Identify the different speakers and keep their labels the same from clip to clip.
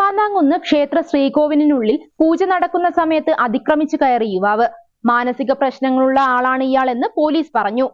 Speaker 1: തിരുവാന്താംകുന്ന് ക്ഷേത്ര ശ്രീകോവിലിനുള്ളിൽ പൂജ നടക്കുന്ന സമയത്ത് അതിക്രമിച്ചു കയറി യുവാവ്. മാനസിക പ്രശ്നങ്ങളുള്ള ആളാണ് ഇയാളെന്ന് പോലീസ് പറഞ്ഞു.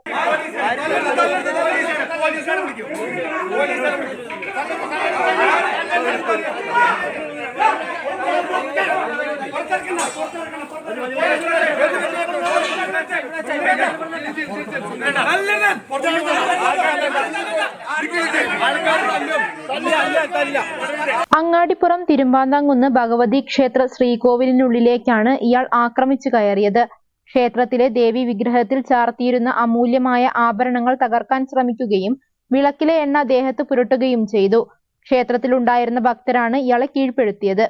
Speaker 1: അങ്ങാടിപ്പുറം തിരുവാന്താംകുന്ന് ഭഗവതി ക്ഷേത്ര ശ്രീകോവിലിനുള്ളിലേക്കാണ് ഇയാൾ ആക്രമിച്ചു കയറിയത്. ക്ഷേത്രത്തിലെ ദേവി വിഗ്രഹത്തിൽ ചാർത്തിയിരുന്ന അമൂല്യമായ ആഭരണങ്ങൾ തകർക്കാൻ ശ്രമിക്കുകയും വിളക്കിലെ എണ്ണ ദേഹത്ത് പുരട്ടുകയും ചെയ്തു. ക്ഷേത്രത്തിലുണ്ടായിരുന്ന ഭക്തരാണ് ഇയാളെ കീഴ്പ്പെടുത്തിയത്.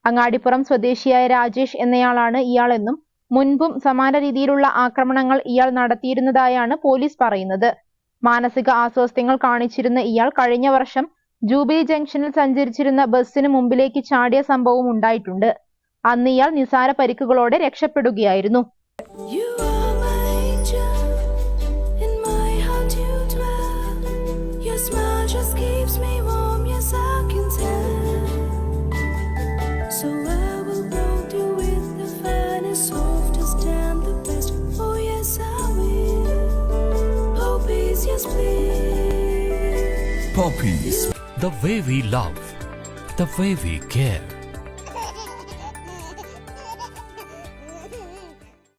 Speaker 1: അങ്ങാടിപ്പുറം സ്വദേശിയായ രാജേഷ് എന്നയാളാണ് ഇയാളെന്നും മുൻപും സമാന രീതിയിലുള്ള ആക്രമണങ്ങൾ ഇയാൾ നടത്തിയിരുന്നതായാണ് പോലീസ് പറയുന്നത്. മാനസിക അസ്വാസ്ഥ്യങ്ങൾ കാണിച്ചിരുന്ന ഇയാൾ കഴിഞ്ഞ വർഷം ജൂബിലി ജംഗ്ഷനിൽ സഞ്ചരിച്ചിരുന്ന ബസ്സിന് മുമ്പിലേക്ക് ചാടിയ സംഭവം ഉണ്ടായിട്ടുണ്ട്. അന്ന് ഇയാൾ നിസാര പരിക്കുകളോടെ രക്ഷപ്പെടുകയായിരുന്നു.
Speaker 2: Poppies, the way we love, the way we care.